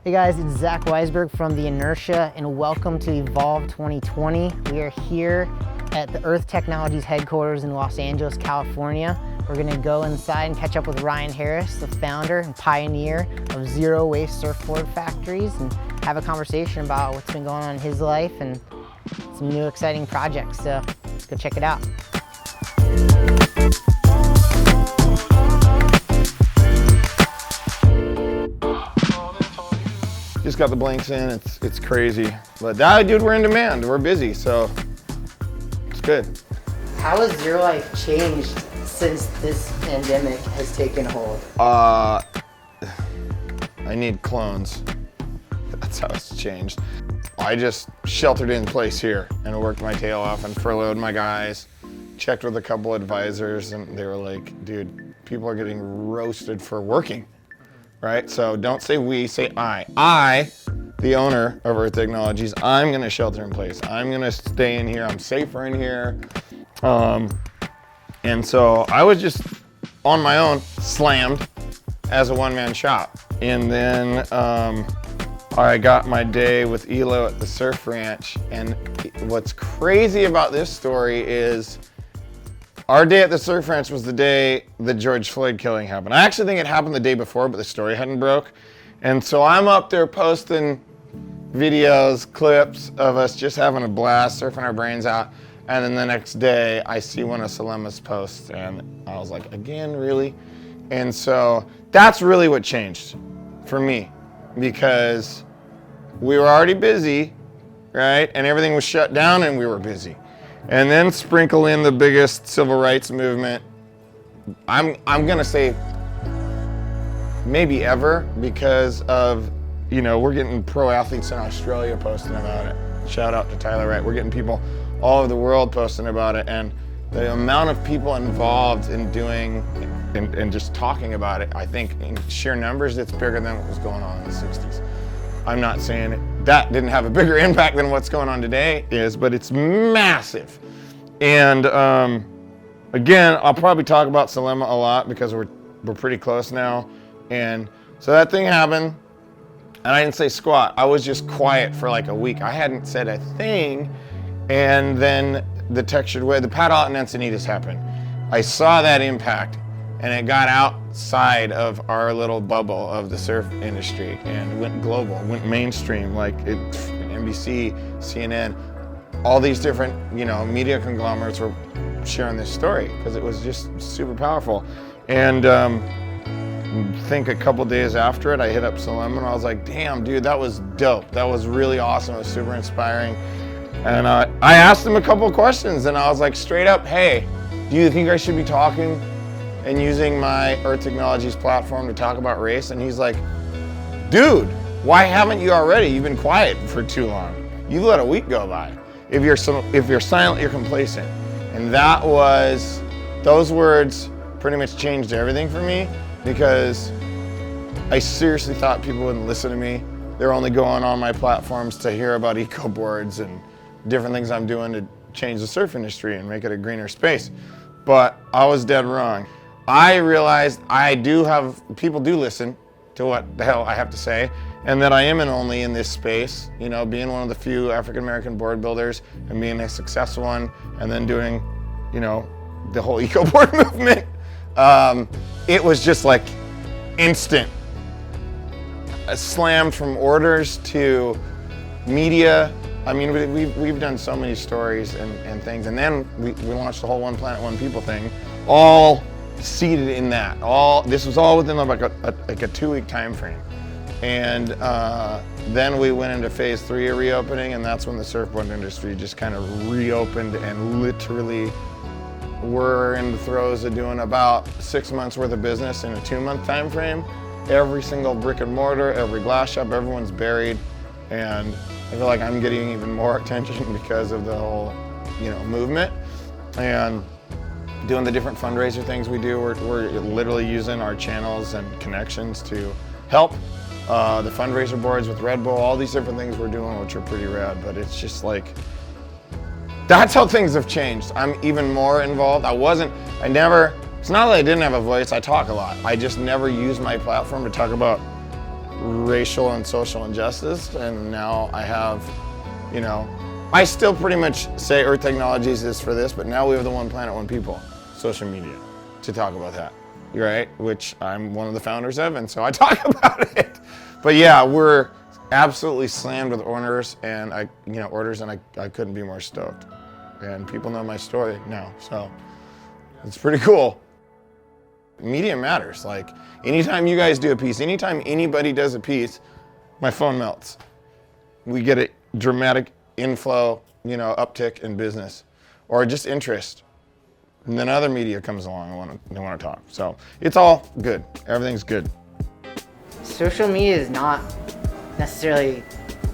Hey guys, it's Zach Weisberg from the Inertia, and welcome to Evolve 2020. We are here at the Earth Technologies headquarters in Los Angeles, California. We're gonna go inside and catch up with Ryan Harris, the founder and pioneer of Zero Waste Surfboard Factories, and have a conversation about what's been going on in his life and some new exciting projects. So let's go check it out. Just got the blanks in, it's crazy. But dude, we're in demand, we're busy, so it's good. How has your life changed since this pandemic has taken hold? I need clones. That's how it's changed. I just sheltered in place here and worked my tail off and furloughed my guys, checked with a couple advisors, and they were like, dude, people are getting roasted for working. Right? So don't say we, say I. I, the owner of Earth Technologies, I'm gonna shelter in place. I'm gonna stay in here, I'm safer in here. And so I was just on my own, slammed as a one-man shop. And then I got my day with Elo at the surf ranch. And what's crazy about this story is our day at the surf ranch was the day the George Floyd killing happened. I actually think it happened the day before, but the story hadn't broke. And so I'm up there posting videos, clips of us just having a blast, surfing our brains out. And then the next day I see one of Selema's posts and I was like, again, really? And so that's really what changed for me, because we were already busy, right? And everything was shut down and we were busy. And then sprinkle in the biggest civil rights movement, I'm gonna say maybe ever, because of, you know, we're getting pro athletes in Australia posting about it. Shout out to Tyler Wright. We're getting people all over the world posting about it, and the amount of people involved in doing and just talking about it, I think in sheer numbers, it's bigger than what was going on in the 60s. I'm not saying that didn't have a bigger impact than what's going on today is, but it's massive. And again, I'll probably talk about Selema a lot because we're pretty close now. And so that thing happened, and I didn't say squat. I was just quiet for like a week. I hadn't said a thing. And then the textured wave, the paddle out in Encinitas happened. I saw that impact, and it got outside of our little bubble of the surf industry and went global, went mainstream, like NBC, CNN, all these different, you know, media conglomerates were sharing this story because it was just super powerful. And I think a couple days after it, I hit up Selema and I was like, damn, dude, that was dope. That was really awesome. It was super inspiring. And I asked him a couple of questions, and I was like, straight up, hey, do you think I should be talking and using my Earth Technologies platform to talk about race? And he's like, dude, why haven't you already? You've been quiet for too long. You've let a week go by. If you're silent, you're complacent. And those words pretty much changed everything for me, because I seriously thought people wouldn't listen to me. They're only going on my platforms to hear about ecoboards and different things I'm doing to change the surf industry and make it a greener space. But I was dead wrong. I realized people do listen to what the hell I have to say, and that I am only in this space, you know, being one of the few African-American board builders and being a successful one, and then doing, you know, the whole ecoboard movement. It was just like instant. Slammed from orders to media. I mean, we've done so many stories and things, and then we launched the whole One Planet, One People thing, all seated in that. This was all within like a 2-week time frame. And then we went into phase 3 of reopening, and that's when the surfboard industry just kind of reopened, and literally we're in the throes of doing about 6 months worth of business in a 2-month time frame. Every single brick and mortar, every glass shop, everyone's buried, and I feel like I'm getting even more attention because of the whole, you know, movement, and doing the different fundraiser things we do. We're literally using our channels and connections to help the fundraiser boards with Red Bull, all these different things we're doing, which are pretty rad. But it's just like, that's how things have changed. I'm even more involved. It's not that I didn't have a voice, I talk a lot. I just never use my platform to talk about racial and social injustice, and now I have, you know, I still pretty much say Earth Technologies is for this, but now we have the One Planet, One People social media to talk about that, right? Which I'm one of the founders of, and so I talk about it. But yeah, we're absolutely slammed with orders, and I couldn't be more stoked. And people know my story now, so it's pretty cool. Media matters. Like, anytime you guys do a piece, anytime anybody does a piece, my phone melts. We get a dramatic inflow, you know, uptick in business, or just interest. And then other media comes along and they want to talk. So it's all good. Everything's good. Social media is not necessarily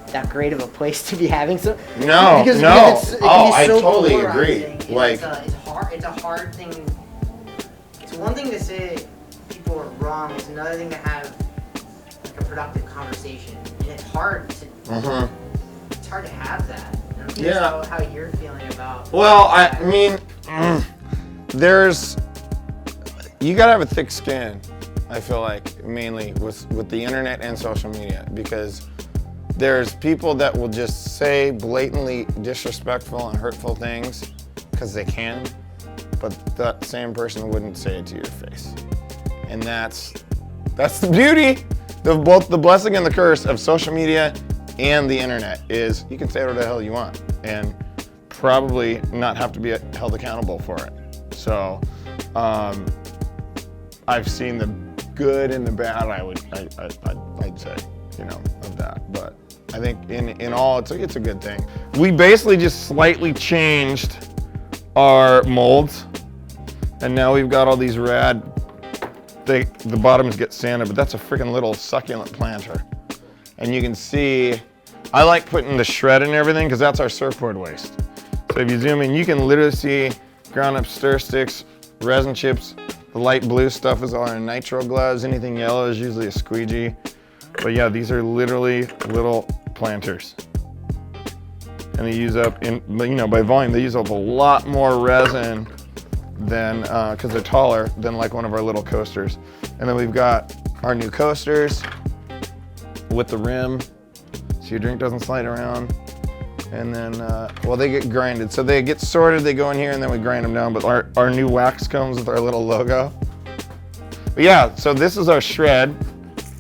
that great of a place to be having some. No, because no. It can be I so totally polarizing. agree. Like, it's a hard thing. It's one thing to say people are wrong. It's another thing to have like a productive conversation. And it's hard to. It's hard to have that. And I'm curious how you're feeling about. Well, I mean, you gotta have a thick skin. I feel like mainly with the internet and social media, because there's people that will just say blatantly disrespectful and hurtful things because they can, but that same person wouldn't say it to your face. And that's the beauty of both the blessing and the curse of social media and the internet, is you can say whatever the hell you want and probably not have to be held accountable for it. So I've seen the good and the bad, I'd say, you know, of that. But I think in all, it's a good thing. We basically just slightly changed our molds, and now we've got all these rad, the bottoms get sanded, but that's a freaking little succulent planter. And you can see, I like putting the shred and everything because that's our surfboard waste. So if you zoom in, you can literally see ground up stir sticks, resin chips. The light blue stuff is all our nitro gloves. Anything yellow is usually a squeegee. But yeah, these are literally little planters. And they use up, by volume, they use up a lot more resin than, because they're taller than like one of our little coasters. And then we've got our new coasters with the rim, so your drink doesn't slide around. And then, they get grinded. So they get sorted, they go in here, and then we grind them down. But our new wax comes with our little logo. But yeah, so this is our shred.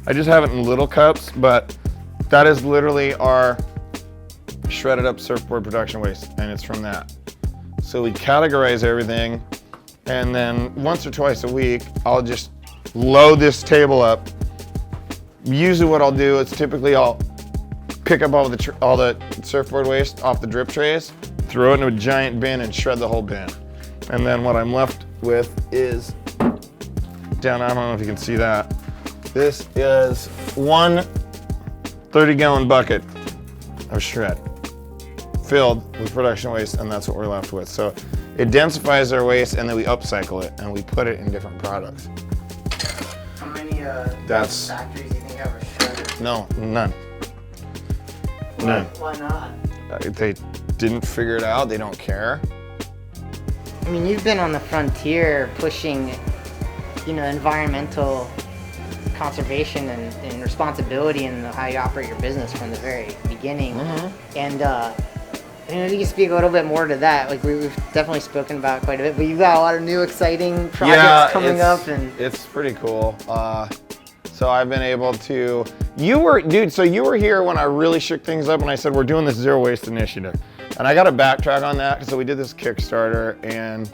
I just have it in little cups, but that is literally our shredded up surfboard production waste, and it's from that. So we categorize everything, and then once or twice a week, I'll just load this table up. Usually what I'll do is typically I'll pick up all the surfboard waste off the drip trays, throw it into a giant bin, and shred the whole bin. And then what I'm left with is down, I don't know if you can see that. This is one 30-gallon bucket of shred filled with production waste, and that's what we're left with. So it densifies our waste, and then we upcycle it, and we put it in different products. How many factories do you think have a shredder? No, none. None. Why not? They didn't figure it out. They don't care. I mean, you've been on the frontier pushing, environmental conservation and responsibility in how you operate your business from the very beginning. And if you can speak a little bit more to that, like we've definitely spoken about quite a bit, but you've got a lot of new exciting projects coming up, and it's pretty cool. So I've been able to. You were here when I really shook things up, and I said we're doing this zero waste initiative, and I got to backtrack on that. So we did this Kickstarter and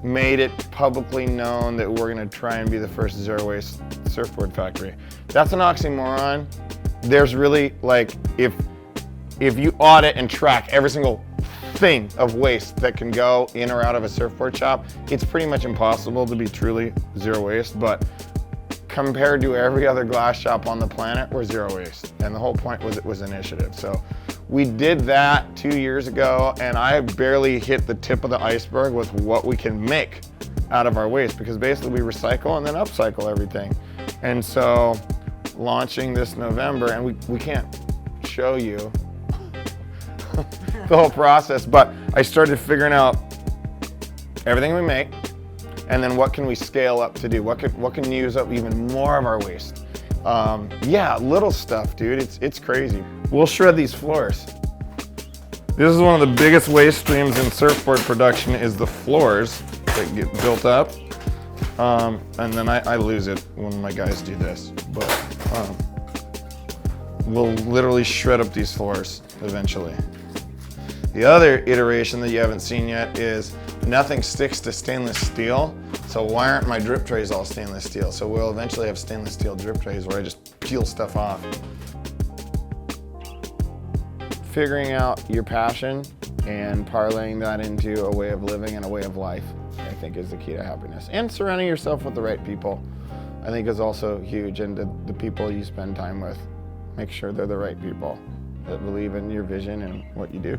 made it publicly known that we're going to try and be the first zero waste surfboard factory. That's an oxymoron. There's really, like, if you audit and track every single thing of waste that can go in or out of a surfboard shop, it's pretty much impossible to be truly zero waste. But compared to every other glass shop on the planet, we're zero waste. And the whole point was it was initiative. So we did that 2 years ago, and I barely hit the tip of the iceberg with what we can make out of our waste, because basically we recycle and then upcycle everything. And so launching this November, and we can't show you the whole process, but I started figuring out everything we make, and then what can we scale up to do? What can use up even more of our waste? Yeah, little stuff, dude. It's crazy. We'll shred these floors. This is one of the biggest waste streams in surfboard production is the floors that get built up. And then I lose it when my guys do this. But we'll literally shred up these floors eventually. The other iteration that you haven't seen yet is nothing sticks to stainless steel. So why aren't my drip trays all stainless steel? So we'll eventually have stainless steel drip trays where I just peel stuff off. Figuring out your passion and parlaying that into a way of living and a way of life, I think is the key to happiness. And surrounding yourself with the right people, I think is also huge. And the people you spend time with, make sure they're the right people that believe in your vision and what you do.